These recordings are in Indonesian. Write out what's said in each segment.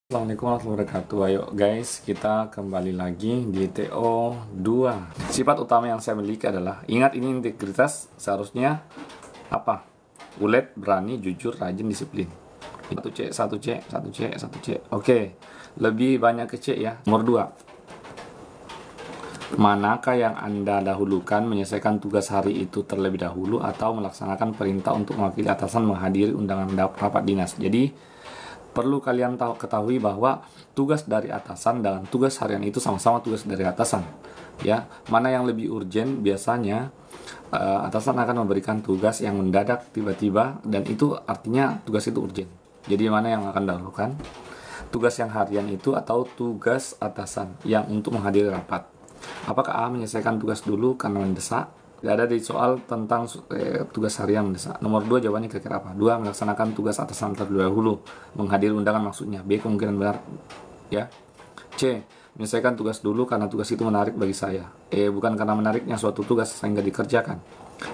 Assalamualaikum warahmatullahi wabarakatuh. Ayo guys, kita kembali lagi di TO2. Sifat utama yang saya miliki adalah, ingat ini integritas, seharusnya apa? Ulet, berani, jujur, rajin, disiplin. 1C, 1C, 1C, 1C. Oke, lebih banyak ke C ya. Nomor 2. Manakah yang Anda dahulukan, menyelesaikan tugas hari itu terlebih dahulu atau melaksanakan perintah untuk mewakili atasan menghadiri undangan rapat dinas? Jadi perlu kalian ketahui bahwa tugas dari atasan dan tugas harian itu sama-sama tugas dari atasan. Ya, mana yang lebih urgent? Biasanya atasan akan memberikan tugas yang mendadak tiba-tiba, dan itu artinya tugas itu urgent. Jadi mana yang akan dahulukan? Tugas yang harian itu atau tugas atasan yang untuk menghadiri rapat? Apakah A menyelesaikan tugas dulu karena mendesak? Tidak ada di soal tentang tugas harian mendesak. Nomor 2 jawabannya kira-kira apa? 2 melaksanakan tugas atasan terlebih dahulu, menghadiri undangan maksudnya. B kemungkinan benar ya. C menyelesaikan tugas dulu karena tugas itu menarik bagi saya. E bukan karena menariknya suatu tugas sehingga dikerjakan.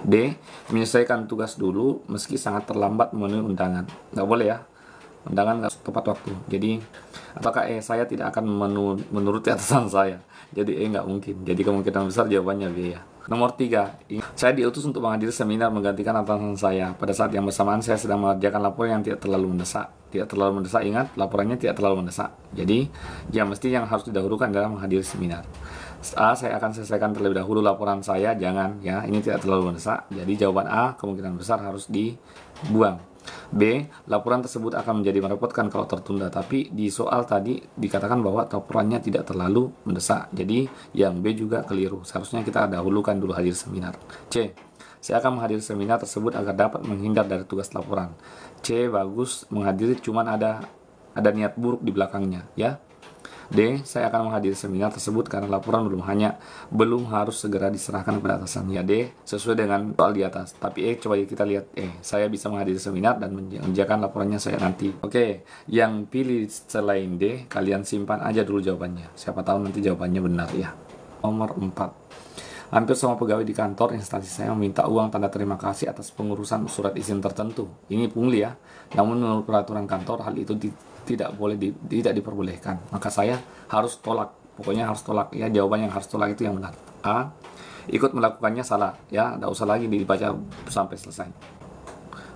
D menyelesaikan tugas dulu meski sangat terlambat memenuhi undangan. Nggak boleh ya, undangan nggak tepat waktu. Jadi apakah saya tidak akan menuruti atasan saya? Jadi nggak mungkin. Jadi kemungkinan besar jawabannya B ya. Nomor 3, saya diutus untuk menghadiri seminar menggantikan atasan saya. Pada saat yang bersamaan saya sedang mengerjakan laporan yang tidak terlalu mendesak. Tidak terlalu mendesak, ingat, laporannya tidak terlalu mendesak. Jadi yang harus didahulukan adalah menghadiri seminar. A, saya akan selesaikan terlebih dahulu laporan saya. Jangan ya, ini tidak terlalu mendesak. Jadi jawaban A kemungkinan besar harus dibuang. B, laporan tersebut akan menjadi merepotkan kalau tertunda. Tapi di soal tadi dikatakan bahwa laporannya tidak terlalu mendesak. Jadi yang B juga keliru. Seharusnya kita dahulukan dulu hadir seminar. C, saya akan menghadiri seminar tersebut agar dapat menghindar dari tugas laporan. C, bagus, menghadiri cuman ada niat buruk di belakangnya ya. D, saya akan menghadiri seminar tersebut karena laporan belum harus segera diserahkan kepada atasan. Ya D, sesuai dengan soal di atas. Tapi coba kita lihat saya bisa menghadiri seminar dan mengerjakan laporannya saya nanti. Oke, yang pilih selain D, kalian simpan aja dulu jawabannya. Siapa tahu nanti jawabannya benar ya. Nomor 4. Hampir semua pegawai di kantor instansi saya meminta uang tanda terima kasih atas pengurusan surat izin tertentu. Ini pungli ya. Namun menurut peraturan kantor hal itu tidak diperbolehkan. Maka saya harus tolak. Pokoknya harus tolak ya. Jawaban yang harus tolak itu yang benar. A, ikut melakukannya salah ya. Tidak usah lagi dibaca sampai selesai.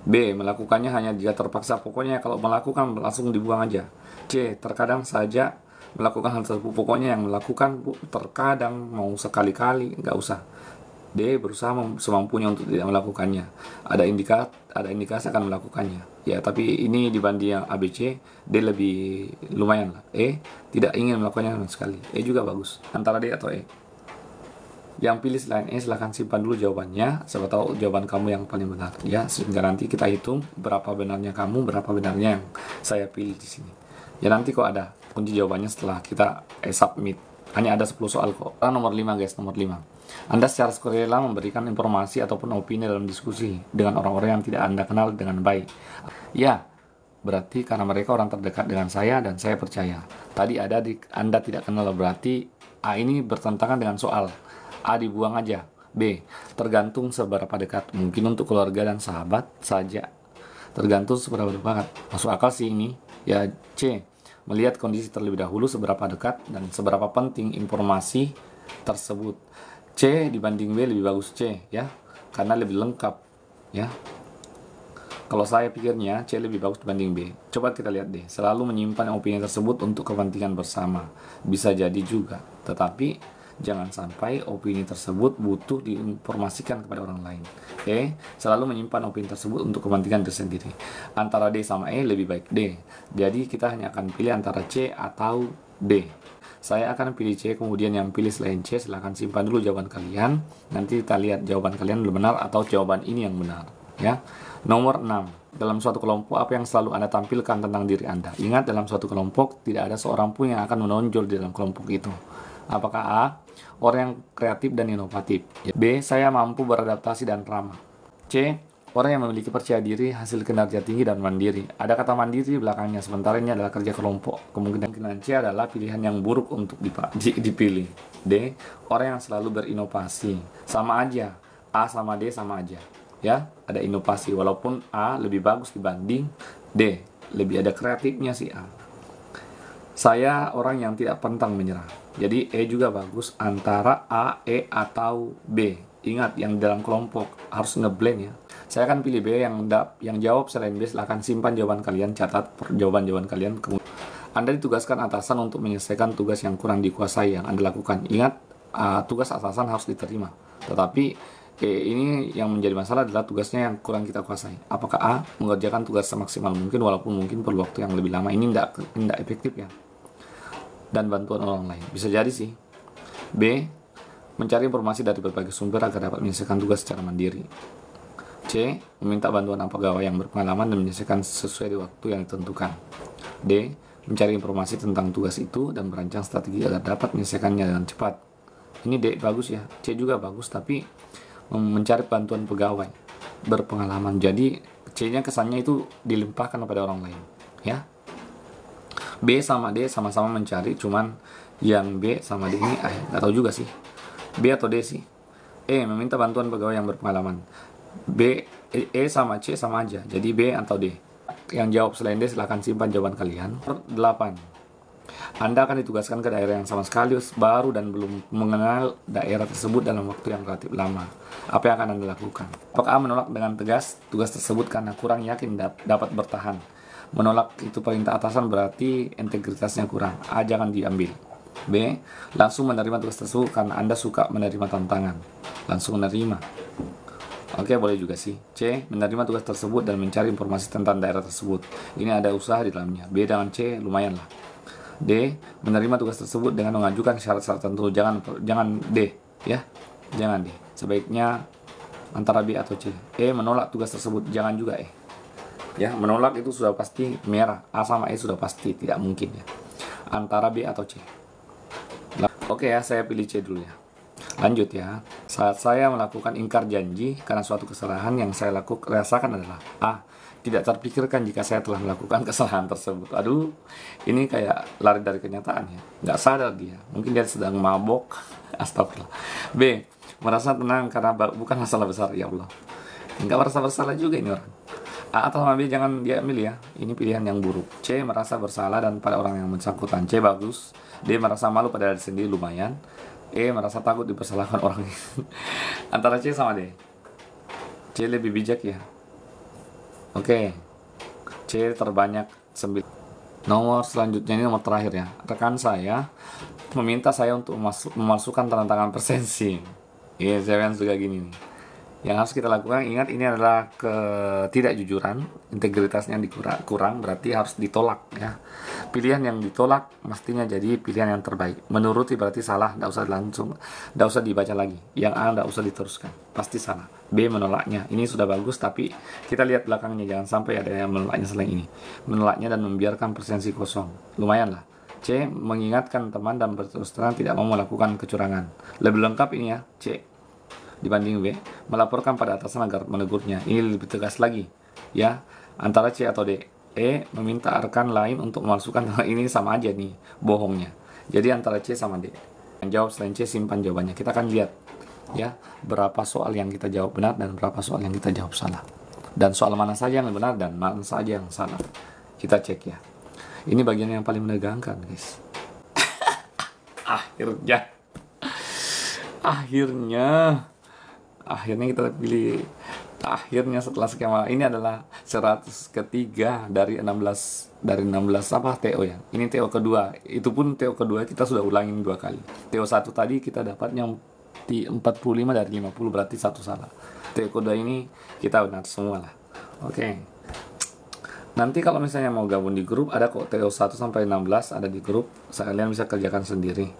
B, melakukannya hanya jika terpaksa. Pokoknya kalau melakukan langsung dibuang aja. C, terkadang saja melakukan hal tersebut. Pokoknya yang melakukan terkadang, mau sekali-kali, nggak usah. D, berusaha semampunya untuk tidak melakukannya. Ada indikasi akan melakukannya ya, tapi ini dibanding yang ABC, D lebih lumayan lah. E, tidak ingin melakukannya sama sekali. E juga bagus, antara D atau E. Yang pilih selain E silahkan simpan dulu jawabannya. Siapa tahu jawaban kamu yang paling benar ya, sehingga nanti kita hitung berapa benarnya kamu, berapa benarnya yang saya pilih di sini. Ya nanti kok ada kunci jawabannya setelah kita submit. Hanya ada 10 soal kok. Nomor 5 guys, nomor 5. Anda secara sukarela memberikan informasi ataupun opini dalam diskusi dengan orang-orang yang tidak Anda kenal dengan baik. Ya, berarti karena mereka orang terdekat dengan saya dan saya percaya. Tadi ada Anda tidak kenal, berarti A ini bertentangan dengan soal. A dibuang aja. B, tergantung seberapa dekat. Mungkin untuk keluarga dan sahabat saja. Tergantung seberapa dekat. Masuk akal sih ini. Ya, C, melihat kondisi terlebih dahulu seberapa dekat dan seberapa penting informasi tersebut. C dibanding B lebih bagus C ya, karena lebih lengkap ya. Kalau saya pikirnya C lebih bagus dibanding B. Coba kita lihat deh. Selalu menyimpan opini tersebut untuk kepentingan bersama. Bisa jadi juga, tetapi jangan sampai opini tersebut butuh diinformasikan kepada orang lain. Selalu menyimpan opini tersebut untuk kepentingan diri sendiri. Antara D sama E lebih baik D. Jadi kita hanya akan pilih antara C atau D. Saya akan pilih C, kemudian yang pilih selain C silahkan simpan dulu jawaban kalian. Nanti kita lihat jawaban kalian benar atau jawaban ini yang benar ya. Nomor 6. Dalam suatu kelompok apa yang selalu Anda tampilkan tentang diri Anda? Ingat, dalam suatu kelompok tidak ada seorang pun yang akan menonjol di dalam kelompok itu. Apakah A, orang yang kreatif dan inovatif? B, saya mampu beradaptasi dan ramah. C, orang yang memiliki percaya diri, hasil kinerja tinggi dan mandiri. Ada kata mandiri di belakangnya, sementara ini adalah kerja kelompok. Kemungkinan C adalah pilihan yang buruk untuk dipilih. D, orang yang selalu berinovasi. Sama aja, A sama D sama aja. Ya, ada inovasi walaupun A lebih bagus dibanding D, lebih ada kreatifnya si A. Saya orang yang tidak pantang menyerah. Jadi E juga bagus antara A, E, atau B. Ingat, yang dalam kelompok harus ngeblend ya. Saya akan pilih B, yang jawab selain B silahkan simpan jawaban kalian, catat jawaban-jawaban kalian. Kemudian Anda ditugaskan atasan untuk menyelesaikan tugas yang kurang dikuasai yang Anda lakukan. Ingat, tugas atasan harus diterima. Tetapi ini yang menjadi masalah adalah tugasnya yang kurang kita kuasai. Apakah A, mengerjakan tugas semaksimal mungkin walaupun mungkin perlu waktu yang lebih lama. Ini tidak efektif ya. Dan bantuan orang lain. Bisa jadi sih. B, mencari informasi dari berbagai sumber agar dapat menyelesaikan tugas secara mandiri. C, meminta bantuan pegawai yang berpengalaman dan menyelesaikan sesuai di waktu yang ditentukan. D, mencari informasi tentang tugas itu dan merancang strategi agar dapat menyelesaikannya dengan cepat. Ini D bagus ya. C juga bagus, tapi mencari bantuan pegawai berpengalaman. Jadi C-nya kesannya itu dilimpahkan kepada orang lain ya. B sama D sama-sama mencari, cuman yang B sama D ini nggak tahu juga sih. B atau D sih. E, meminta bantuan pegawai yang berpengalaman. E sama C sama aja, jadi B atau D. Yang jawab selain D silahkan simpan jawaban kalian. 8. Anda akan ditugaskan ke daerah yang sama sekali baru dan belum mengenal daerah tersebut dalam waktu yang relatif lama. Apa yang akan Anda lakukan? Apakah A, menolak dengan tegas tugas tersebut karena kurang yakin dapat bertahan? Menolak itu perintah atasan berarti integritasnya kurang. A, jangan diambil. B, langsung menerima tugas tersebut karena Anda suka menerima tantangan. Langsung menerima. Oke, boleh juga sih. C, menerima tugas tersebut dan mencari informasi tentang daerah tersebut. Ini ada usaha di dalamnya. B dengan C lumayan lah. D, menerima tugas tersebut dengan mengajukan syarat-syarat tertentu. Jangan D ya. Jangan D. Sebaiknya antara B atau C. E, menolak tugas tersebut. Jangan juga E. Ya, menolak itu sudah pasti merah. A sama E sudah pasti tidak mungkin ya. Antara B atau C. Oke ya, saya pilih C dulu ya. Lanjut ya. Saat saya melakukan ingkar janji karena suatu kesalahan yang saya rasakan adalah A, tidak terpikirkan jika saya telah melakukan kesalahan tersebut. Aduh, ini kayak lari dari kenyataan ya. Nggak sadar dia. Mungkin dia sedang mabok. Astagfirullah. B, merasa tenang karena bukan masalah besar. Ya Allah. Nggak merasa bersalah juga ini orang. A atau B jangan dia ambil ya. Ini pilihan yang buruk. C, merasa bersalah dan pada orang yang bersangkutan. C, bagus. D, merasa malu pada diri sendiri, lumayan. E, merasa takut dipersalahkan orang. Antara C sama D. C lebih bijak ya. Oke. C terbanyak 9. Nomor selanjutnya ini nomor terakhir ya. Rekan saya meminta saya untuk memasukkan tanda tangan presensi. Iya, saya kan suka gini nih. Yang harus kita lakukan, ingat ini adalah ketidakjujuran, integritasnya kurang, berarti harus ditolak ya. Pilihan yang ditolak mestinya jadi pilihan yang terbaik. Menuruti berarti salah, tidak usah dibaca lagi. Yang A tidak usah diteruskan, pasti salah. B, menolaknya, ini sudah bagus, tapi kita lihat belakangnya, jangan sampai ada yang menolaknya selain ini. Menolaknya dan membiarkan presensi kosong, lumayan lah. C, mengingatkan teman dan berterus terang tidak mau melakukan kecurangan. Lebih lengkap ini ya, C dibanding B, melaporkan pada atasan agar menegurnya. Ini lebih tegas lagi ya. Antara C atau D. E, meminta rekan lain untuk memasukkan. Ini sama aja nih bohongnya. Jadi antara C sama D. Yang jawab selain C simpan jawabannya. Kita akan lihat ya berapa soal yang kita jawab benar dan berapa soal yang kita jawab salah, dan soal mana saja yang benar dan mana saja yang salah. Kita cek ya. Ini bagian yang paling menegangkan guys. Akhirnya kita pilih. Akhirnya setelah skema ini adalah 100 ketiga dari 16 apa TO ya. Ini TO kedua. Itu pun TO kedua kita sudah ulangin 2 kali. TO 1 tadi kita dapatnya di 45 dari 50, berarti 1 salah. TO kedua ini kita benar semua lah. Oke. Nanti kalau misalnya mau gabung di grup, ada kok TO 1 sampai 16 ada di grup. Kalian bisa kerjakan sendiri.